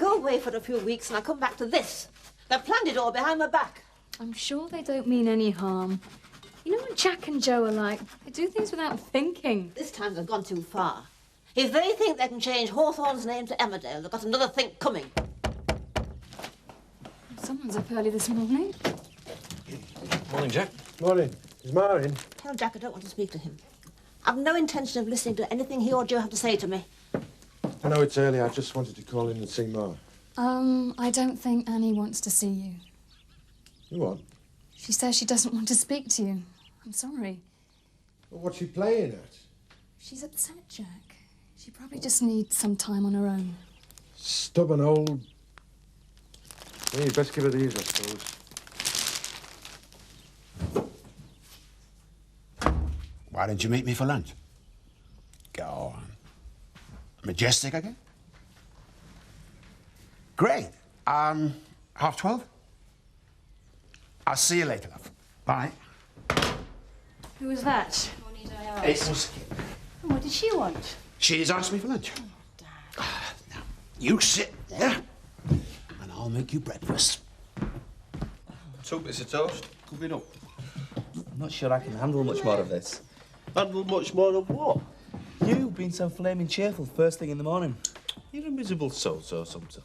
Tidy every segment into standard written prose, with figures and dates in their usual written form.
go away for a few weeks and I come back to this. They've planned it all behind my back. I'm sure they don't mean any harm. You know what Jack and Joe are like? They do things without thinking. This time they've gone too far. If they think they can change Hawthorne's name to Emmerdale, they've got another think coming. Someone's up early this morning. Morning, Jack. Morning. Is Ma in? Tell Jack I don't want to speak to him. I've no intention of listening to anything he or Joe have to say to me. I know it's early. I just wanted to call in and see Ma. I don't think Annie wants to see you. You what? She says she doesn't want to speak to you. I'm sorry. Well, what's she playing at? She's upset, Jack. She probably just needs some time on her own. Stubborn old... Yeah, you'd best give her these, I suppose. Why didn't you meet me for lunch? Go on. Majestic again? Great. 12:30? I'll see you later, love. Bye. Who was that? Or need I ask? It was Kim. And what did she want? She's asked me for lunch. Oh, Dad. Now, you sit there, and I'll make you breakfast. 2 bits of toast. Cooking up. I'm not sure I can handle much more of this. Handle much more of what? You being so flaming cheerful first thing in the morning. You're a miserable so-so sometimes.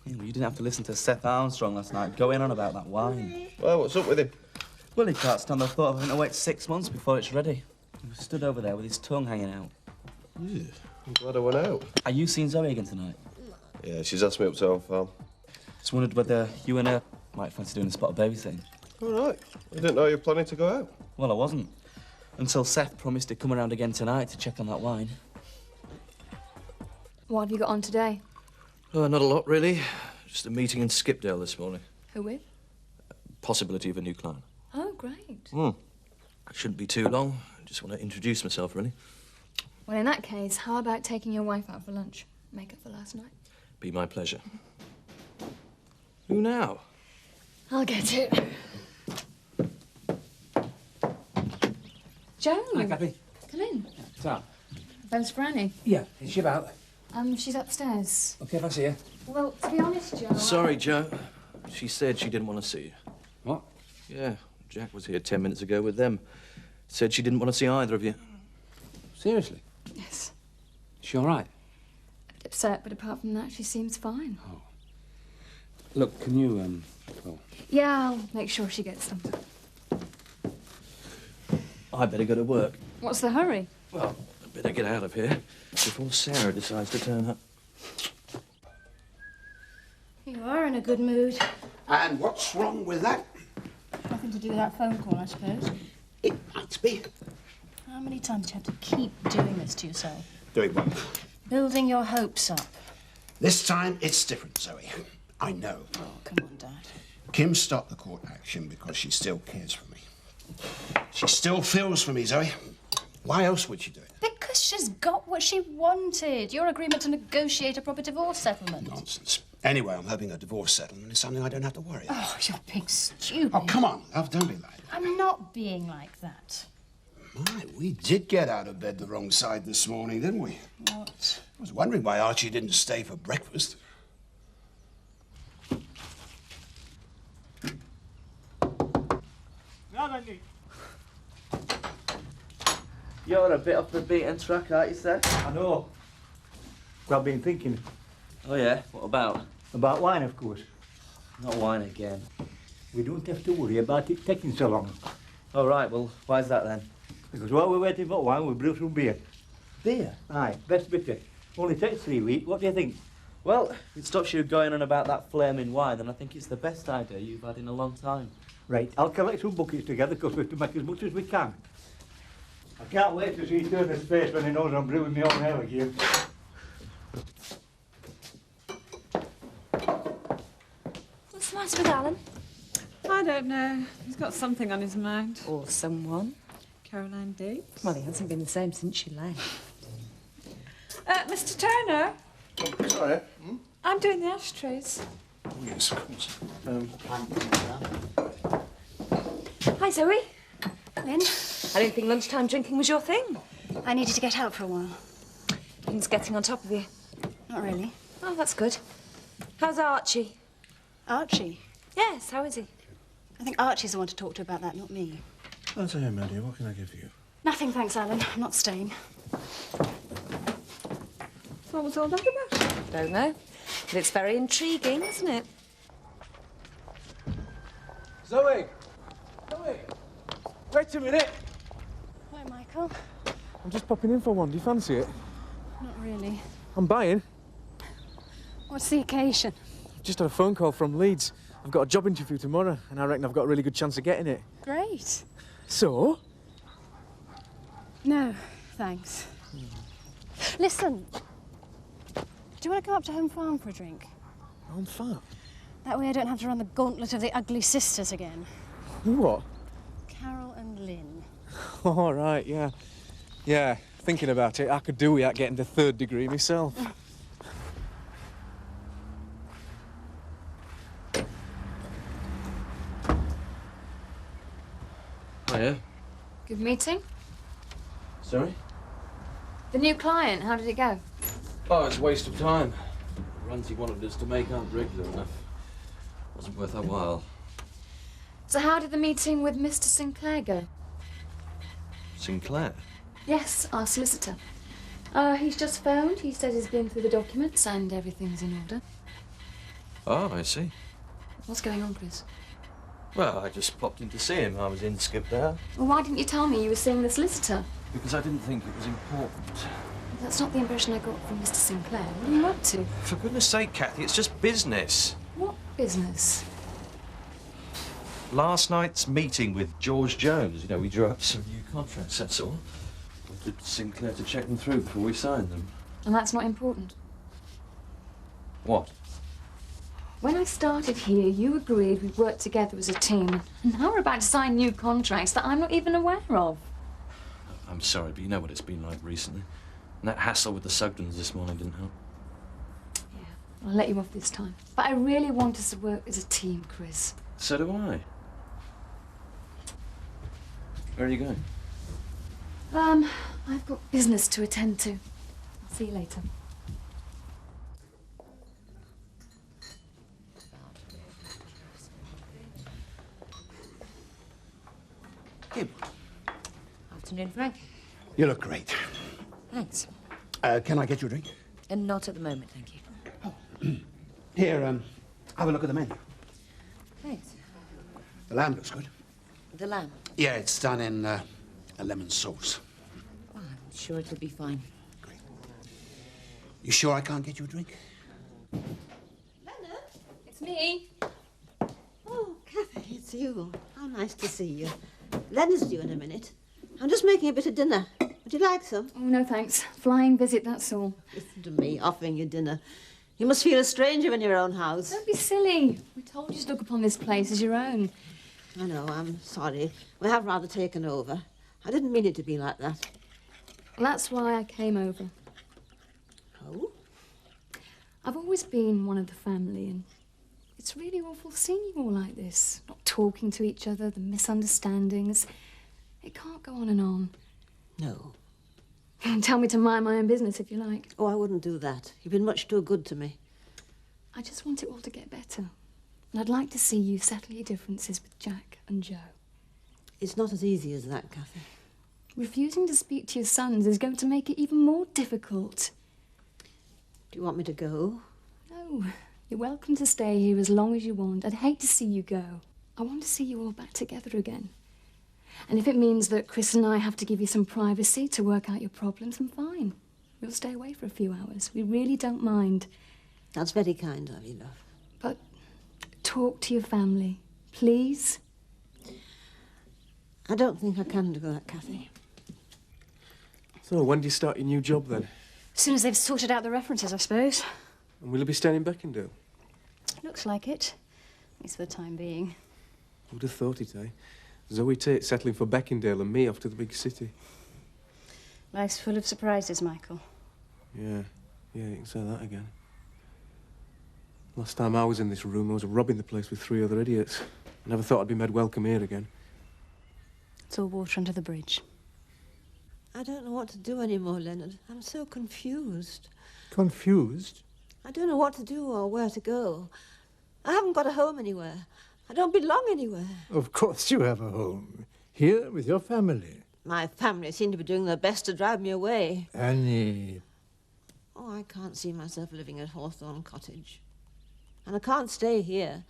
You didn't have to listen to Seth Armstrong last night going on about that wine. Well, what's up with him? Well, he can't stand the thought of having to wait 6 months before it's ready. He was stood over there with his tongue hanging out. Yeah, I'm glad I went out. Are you seeing Zoe again tonight? Yeah, she's asked me up to our farm. Just wondered whether you and her might fancy doing a spot of babysitting. All right. I didn't know you were planning to go out. Well, I wasn't. Until Seth promised to come around again tonight to check on that wine. What have you got on today? Oh, not a lot, really. Just a meeting in Skipdale this morning. Who with? Possibility of a new client. Oh, great. Shouldn't be too long. I just want to introduce myself, really. Well, in that case, how about taking your wife out for lunch? Make up for last night. Be my pleasure. Who now? I'll get it. Joe. Hi, Kathy. Come in. So? Where's Granny? Yeah, is she about? She's upstairs. Okay, if I see her. Well, to be honest, Joe... Sorry, Joe. She said she didn't want to see you. What? Yeah, Jack was here 10 minutes ago with them. Said she didn't want to see either of you. Seriously? Yes. Is she all right? A bit upset, but apart from that, she seems fine. Oh. Look, can you, well... Yeah, I'll make sure she gets them. I better go to work. What's the hurry? Well, I better get out of here before Sarah decides to turn up. You are in a good mood. And what's wrong with that? Nothing to do with that phone call, I suppose. It might be. How many times do you have to keep doing this to yourself? Doing what? Building your hopes up. This time, it's different, Zoe. I know. Oh, come on, Dad. Kim stopped the court action because she still cares for me. She still feels for me, Zoe. Why else would she do it? Because she's got what she wanted. Your agreement to negotiate a proper divorce settlement. Nonsense. Anyway, I'm hoping a divorce settlement is something I don't have to worry about. Oh, you're being stupid. Oh, come on, love, don't be like that. I'm not being like that. My, we did get out of bed the wrong side this morning, didn't we? What? I was wondering why Archie didn't stay for breakfast. You're a bit off the beaten track, aren't you, Seth? I know. Well, I've been thinking Oh, yeah? What about? about wine, of course. Not wine again. We don't have to worry about it taking so long. Oh, right. Well, why's that, then? Because while we're waiting for wine, we'll brew some beer. Beer? Aye, best bitter. Only takes 3 weeks. What do you think? Well, if it stops you going on about that flaming wine, then I think it's the best idea you've had in a long time. Right, I'll collect some buckets together because we have to make as much as we can. I can't wait to see Turner's face when he knows I'm brewing my own ale again. What's the matter with Alan? I don't know. He's got something on his mind. Or someone. Caroline Deep. Well, he hasn't been the same since she left. Mr. Turner, Oh, sorry. I'm doing the ashtrays. Oh, yes, of course. Hi, Zoe. Lynn. I didn't think lunchtime drinking was your thing. I needed to get out for a while. Things getting on top of you. Not really. Oh, that's good. How's Archie? Archie? Yes, how is he? I think Archie's the one to talk to about that, not me. I'll tell you, Maddie, what can I give you? Nothing, thanks, Alan. I'm not staying. What was all that about? Don't know. But it's very intriguing, isn't it? Zoe! Zoe! Wait a minute! Hi, Michael. I'm just popping in for one. Do you fancy it? Not really. I'm buying. What's the occasion? I've just had a phone call from Leeds. I've got a job interview tomorrow, and I reckon I've got a really good chance of getting it. Great. So? No, thanks. Listen. Do you want to go up to Home Farm for a drink? Home Farm? That way I don't have to run the gauntlet of the ugly sisters again. What? Carol and Lynn. All right, yeah. Yeah, thinking about it, I could do without getting the 3rd degree myself. Hiya. Good meeting. Sorry? The new client, how did it go? Oh, it's a waste of time. The runs he wanted us to make aren't regular enough. Wasn't worth our while. So how did the meeting with Mr. Sinclair go? Sinclair? Yes, our solicitor. He's just phoned. He said he's been through the documents and everything's in order. Oh, I see. What's going on, Chris? Well, I just popped in to see him. I was in, skipped out. Well, why didn't you tell me you were seeing the solicitor? Because I didn't think it was important. That's not the impression I got from Mr. Sinclair. What are you up to? For goodness sake, Kathy, it's just business. What business? Last night's meeting with George Jones, you know, we drew up some new contracts, that's all. Wanted Sinclair to check them through before we signed them. And that's not important. What? When I started here, you agreed we'd work together as a team. And now we're about to sign new contracts that I'm not even aware of. I'm sorry, but you know what it's been like recently. And that hassle with the Sugdens this morning didn't help. Yeah, I'll let you off this time. But I really want us to work as a team, Chris. So do I. Where are you going? I've got business to attend to. I'll see you later. Good. Afternoon, Frank. You look great. Thanks. Can I get you a drink? And not at the moment, thank you. Here, have a look at the menu. Thanks. The lamb looks good. The lamb. Yeah, it's done in a lemon sauce. Oh, I'm sure it'll be fine. Great. You sure I can't get you a drink? Leonard? It's me. Oh, Kathy, it's you. How nice to see you. Leonard's due in a minute. I'm just making a bit of dinner. Would you like some? Oh, no, thanks. Flying visit, that's all. Listen to me, offering you dinner. You must feel a stranger in your own house. Don't be silly. We told you to look upon this place as your own. I know, I'm sorry. We have rather taken over. I didn't mean it to be like that. Well, that's why I came over. Oh? I've always been one of the family, and it's really awful seeing you all like this. Not talking to each other, the misunderstandings. It can't go on and on. No. Tell me to mind my own business if you like. Oh, I wouldn't do that. You've been much too good to me. I just want it all to get better. And I'd like to see you settle your differences with Jack and Joe. It's not as easy as that, Kathy. Refusing to speak to your sons is going to make it even more difficult. Do you want me to go? No. You're welcome to stay here as long as you want. I'd hate to see you go. I want to see you all back together again. And if it means that Chris and I have to give you some privacy to work out your problems, then fine. We'll stay away for a few hours. We really don't mind. That's very kind of you, love. But talk to your family, please. I don't think I can do that, Kathy. So, when do you start your new job, then? As soon as they've sorted out the references, I suppose. And will you be staying in Beckendale? Looks like it. At least for the time being. Who'd have thought it, eh? Zoe Tate settling for Beckendale and me off to the big city. Life's full of surprises, Michael. Yeah, you can say that again. Last time I was in this room, I was robbing the place with 3 other idiots. I never thought I'd be made welcome here again. It's all water under the bridge. I don't know what to do anymore, Leonard. I'm so confused. Confused? I don't know what to do or where to go. I haven't got a home anywhere. I don't belong anywhere. Of course you have a home. Here with your family. My family seem to be doing their best to drive me away. Annie. Oh, I can't see myself living at Hawthorne Cottage. And I can't stay here.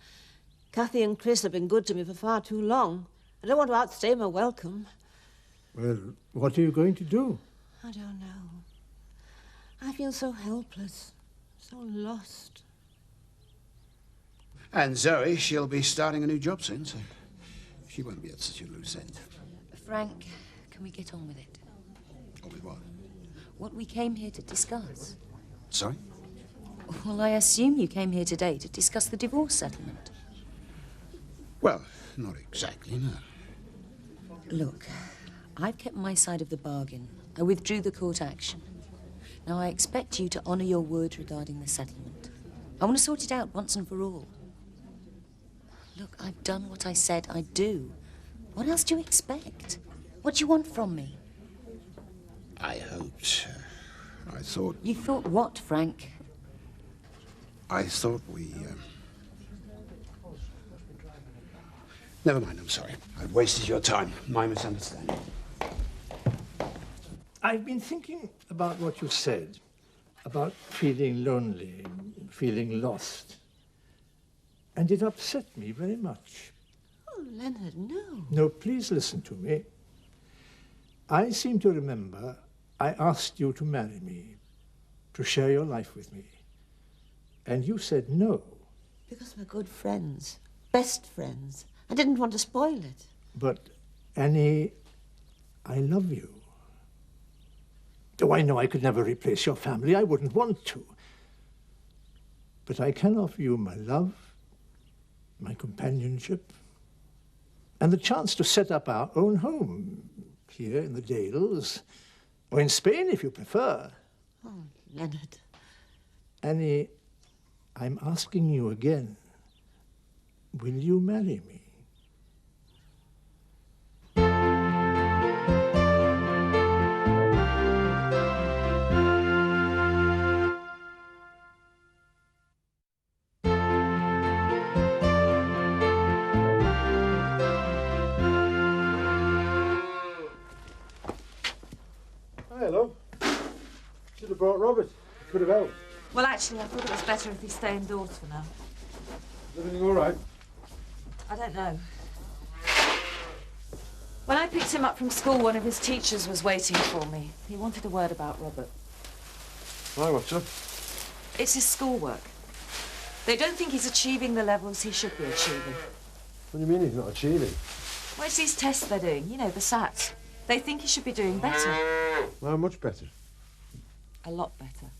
Cathy and Chris have been good to me for far too long. I don't want to outstay my welcome. Well, what are you going to do? I don't know. I feel so helpless, so lost. And Zoe, she'll be starting a new job soon, so she won't be at such a loose end. Frank, can we get on with it? On with what? What we came here to discuss. Sorry? Well, I assume you came here today to discuss the divorce settlement. Well, not exactly, no. Look, I've kept my side of the bargain. I withdrew the court action. Now, I expect you to honour your word regarding the settlement. I want to sort it out once and for all. Look, I've done what I said I'd do. What else do you expect? What do you want from me? I hoped. I thought... You thought what, Frank? I thought we... Never mind, I'm sorry. I've wasted your time. My misunderstanding. I've been thinking about what you said, about feeling lonely, feeling lost. And it upset me very much. Oh, Leonard, no. No, please listen to me. I seem to remember I asked you to marry me, to share your life with me. And you said no. Because we're good friends, best friends. I didn't want to spoil it. But, Annie, I love you. Oh, I know I could never replace your family. I wouldn't want to. But I can offer you my love, my companionship, and the chance to set up our own home here in the Dales, or in Spain if you prefer. Oh, Leonard. Annie, I'm asking you again, will you marry me? Hello. Should have brought Robert. He could have helped. Well, actually, I thought it was better if he stayed indoors for now. Is everything all right? I don't know. When I picked him up from school, one of his teachers was waiting for me. He wanted a word about Robert. Why, what's up? It's his schoolwork. They don't think he's achieving the levels he should be achieving. What do you mean he's not achieving? Well, it's these tests they're doing, you know, the SATs. They think he should be doing better. How much better? A lot better.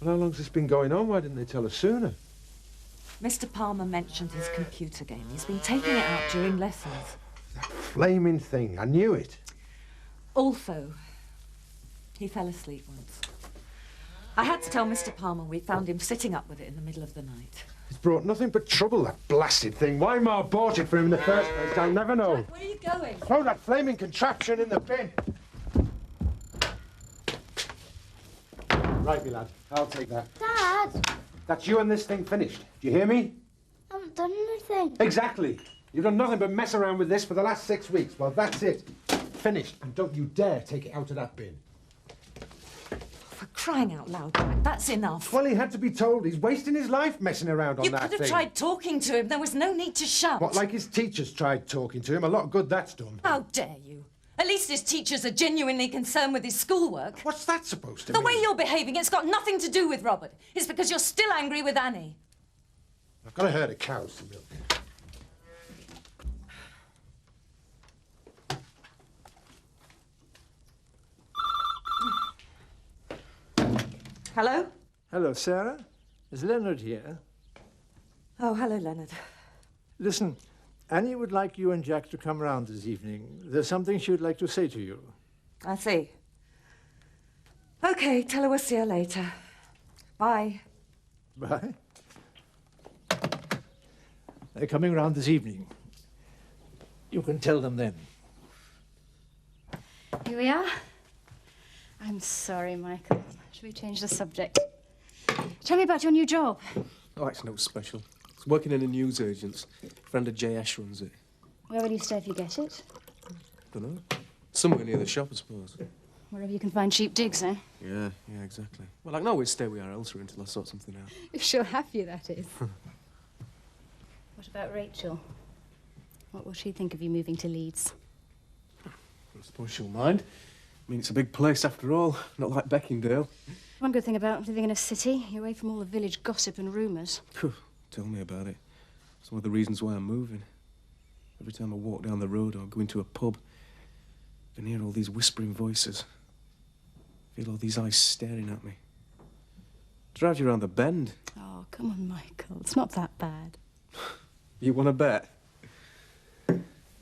Well, how long's this been going on? Why didn't they tell us sooner? Mr. Palmer mentioned his computer game. He's been taking it out during lessons. That flaming thing. I knew it. Also, he fell asleep once. I had to tell Mr. Palmer we found him sitting up with it in the middle of the night. It's brought nothing but trouble, that blasted thing. Why Ma bought it for him in the first place, I'll never know. Jack, where are you going? Throw that flaming contraption in the bin. Right, me lad. I'll take that. Dad! That's you and this thing finished. Do you hear me? I haven't done anything. Exactly. You've done nothing but mess around with this for the last 6 weeks. Well, that's it. Finished. And don't you dare take it out of that bin. For crying out loud, Jack, that's enough. Well, he had to be told. He's wasting his life messing around on You that could thing. have tried talking to him. There was no need to shout. What, like his teachers tried talking to him? A lot of good that's done. How dare you? At least his teachers are genuinely concerned with his schoolwork. What's that supposed to The mean? way you're behaving, it's got nothing to do with Robert. It's because you're still angry with Annie. I've got a herd of cows to milk. Hello? Hello, Sarah. Is Leonard here? Oh, hello, Leonard. Listen, Annie would like you and Jack to come round this evening. There's something she would like to say to you. I see. OK, tell her we'll see her later. Bye. Bye. They're coming round this evening. You can tell them then. Here we are. I'm sorry, Michael. Should we change the subject? Tell me about your new job. Oh, it's no special. It's working in a newsagent's. Friend of J.S. runs it. Where will you stay if you get it? Dunno. Somewhere near the shop, I suppose. Wherever you can find cheap digs, eh? Yeah, exactly. Well, I can always stay with our Elsa until I sort something out. If she'll have you, that is. What about Rachel? What will she think of you moving to Leeds? I suppose she'll mind. I mean, it's a big place after all, not like Beckingdale. One good thing about living in a city, you're away from all the village gossip and rumours. Tell me about it. It's one of the reasons why I'm moving. Every time I walk down the road or go into a pub, I can hear all these whispering voices. Feel all these eyes staring at me. Drive you around the bend. Oh, come on, Michael. It's not that bad. You want to bet?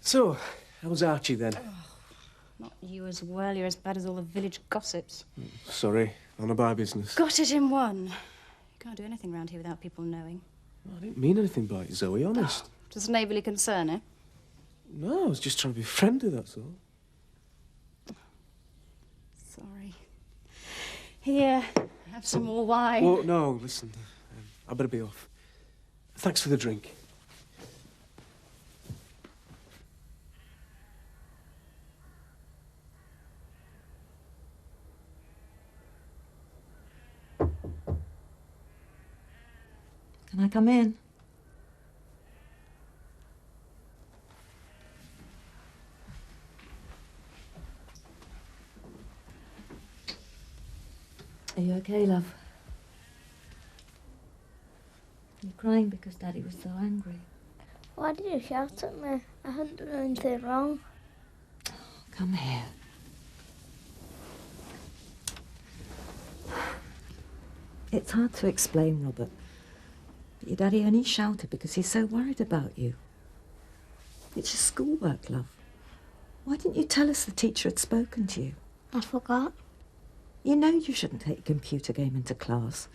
So, how's Archie then? Oh, not you as well. You're as bad as all the village gossips. Sorry, on a bar business. Got it in one. You can't do anything round here without people knowing. I didn't mean anything by it, Zoe, honest. Just a neighbourly concern, eh? No, I was just trying to be friendly, that's all. Sorry. Here, have some more wine. Well, no, listen. I better be off. Thanks for the drink. Can I come in? Are you okay, love? You're crying because Daddy was so angry. Why did you shout at me? I hadn't done anything wrong. Come here. It's hard to explain, Robert. But your daddy only shouted because he's so worried about you. It's your schoolwork, love. Why didn't you tell us the teacher had spoken to you? I forgot. You know you shouldn't take a computer game into class.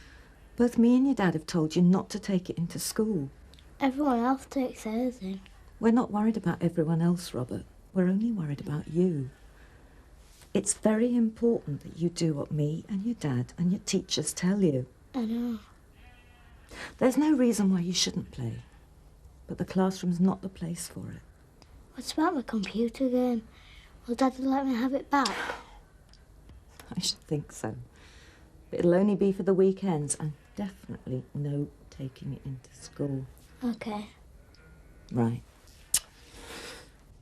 Both me and your dad have told you not to take it into school. Everyone else takes theirs in. We're not worried about everyone else, Robert. We're only worried about you. It's very important that you do what me and your dad and your teachers tell you. I know. There's no reason why you shouldn't play. But the classroom's not the place for it. What about the computer game? Will Daddy let me have it back? I should think so. But it'll only be for the weekends and definitely no taking it into school. Okay. Right.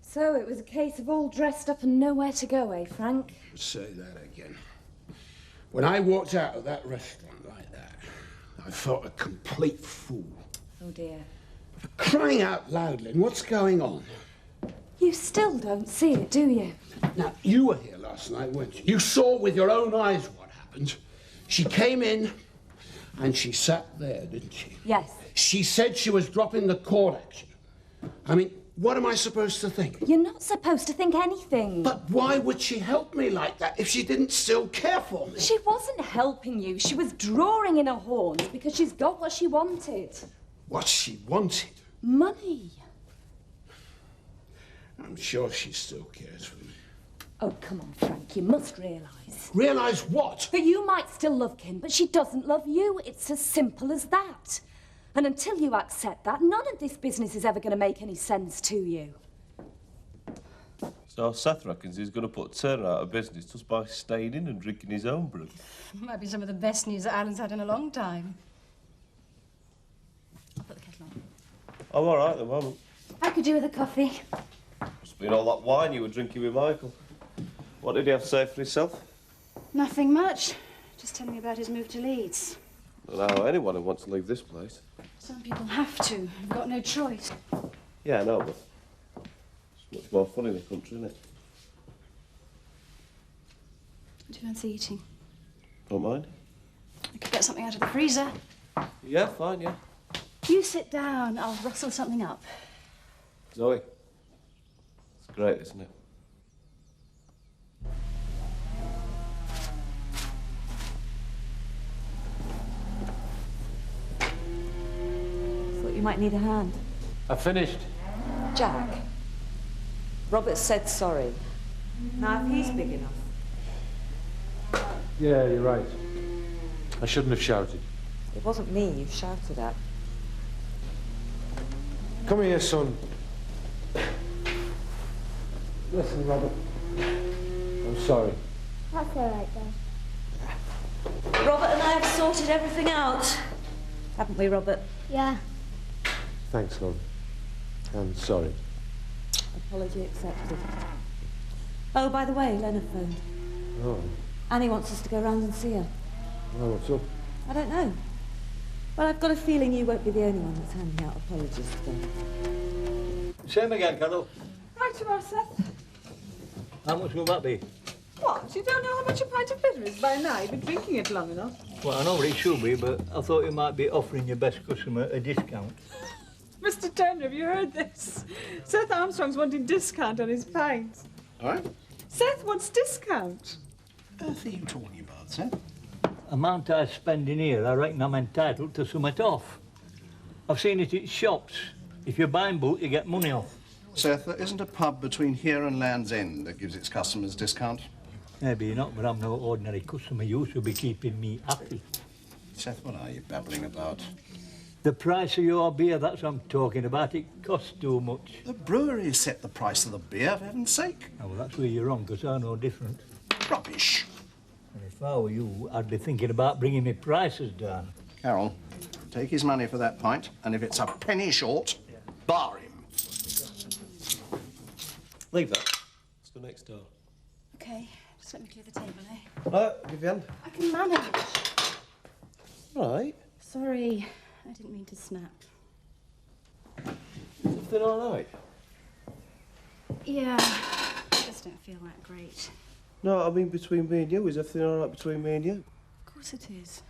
So it was a case of all dressed up and nowhere to go, eh, Frank? Say that again. When I walked out of that restaurant like that, I felt a complete fool. Oh, dear. Crying out loud, Lynn, what's going on? You still don't see it, do you? Now, you were here last night, weren't you? You saw with your own eyes what happened. She came in and she sat there, didn't she? Yes. She said she was dropping the court action. I mean, what am I supposed to think? You're not supposed to think anything. But why would she help me like that if she didn't still care for me? She wasn't helping you. She was drawing in her horns because she's got what she wanted. What she wanted? Money. I'm sure she still cares for me. Oh, come on, Frank. You must realise. Realise what? That you might still love Kim, but she doesn't love you. It's as simple as that. And until you accept that, none of this business is ever going to make any sense to you. So Seth reckons he's going to put Turner out of business just by staying in and drinking his own brew. Might be some of the best news that Alan's had in a long time. I'll put the kettle on. I'm all right at the moment. I could do with a coffee. Must been all that wine you were drinking with Michael. What did he have to say for himself? Nothing much. Just telling me about his move to Leeds. I don't know how anyone who wants to leave this place. Some people have to. You've got no choice. Yeah, I know, but it's much more fun in the country, isn't it? Do you fancy eating? Don't mind. I could get something out of the freezer. Yeah, fine, yeah. You sit down. I'll rustle something up. Zoe, it's great, isn't it? Thought you might need a hand. I've finished. Jack, Robert said sorry. Now, if he's big enough. Yeah, you're right. I shouldn't have shouted. It wasn't me you shouted at. Come here, son. Listen, Robert. I'm sorry. That's all right, then. Robert and I have sorted everything out. Haven't we, Robert? Yeah. Thanks, love. I'm sorry. Apology accepted. Oh, by the way, Leonard phoned. Oh, Annie wants us to go round and see her. well, what's up? I don't know. Well, I've got a feeling you won't be the only one that's handing out apologies today. Same again, Carol. Right you are, Seth. How much will that be? What? You don't know how much a pint of bitter is by now? You've been drinking it long enough. Well, I know what it should be, but I thought you might be offering your best customer a discount. Mr. Turner, have you heard this? Seth Armstrong's wanting discount on his pints. All right? Seth wants discount. What on earth are you talking about, Seth? Amount I spend in here, I reckon I'm entitled to some it off. I've seen it at shops. If you buy in bulk, you get money off. Seth, there isn't a pub between here and Land's End that gives its customers discount. Maybe not, but I'm no ordinary customer. You should be keeping me happy. Seth, what are you babbling about? The price of your beer, that's what I'm talking about. It costs too much. The brewery has set the price of the beer, for heaven's sake. Oh, well, that's where you're wrong, because I know different. Rubbish. And if I were you, I'd be thinking about bringing my prices down. Carol, take his money for that pint, and if it's a penny short, bar him. Leave that. Let's go next door. OK, just let me clear the table, eh? Right, Vivian. I can manage. Right. Sorry, I didn't mean to snap. Is everything all right? Yeah, I just don't feel that great. No, I mean between me and you. Is everything all right between me and you? Of course it is.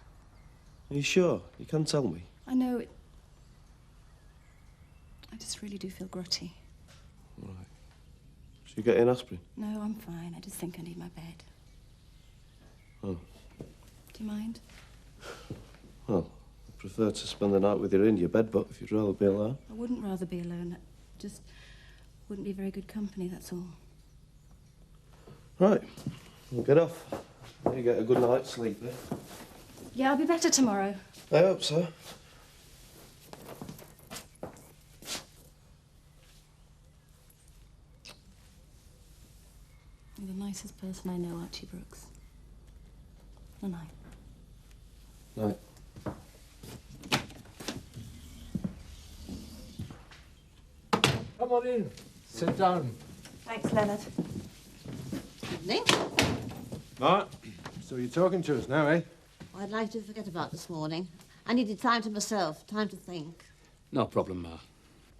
Are you sure? You can tell me. I know it. I just really do feel grotty. Right. So you getting aspirin? No, I'm fine. I just think I need my bed. Oh. Do you mind? Well, I prefer to spend the night with you in your bed, but if you'd rather be alone. I wouldn't rather be alone. It just wouldn't be very good company, that's all. Right. Well, get off. You get a good night's sleep, eh? Yeah, I'll be better tomorrow. I hope so. You're the nicest person I know, Archie Brooks. Good night. Night. Come on in. Sit down. Thanks, Leonard. Evening. Right. So you're talking to us now, eh? I'd like to forget about this morning. I needed time to myself, time to think. No problem, Ma.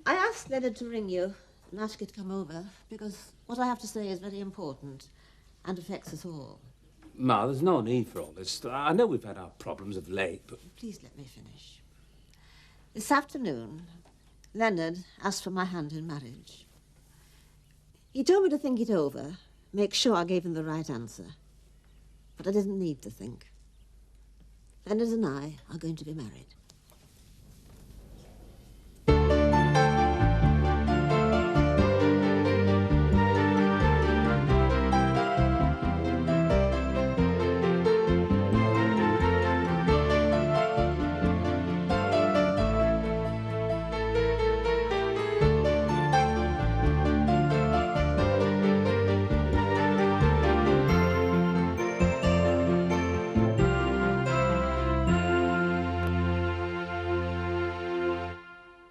I asked Leonard to ring you and ask you to come over because what I have to say is very important and affects us all. Ma, there's no need for all this. I know we've had our problems of late, but... Please let me finish. This afternoon, Leonard asked for my hand in marriage. He told me to think it over, make sure I gave him the right answer. But I didn't need to think. Leonard and I are going to be married.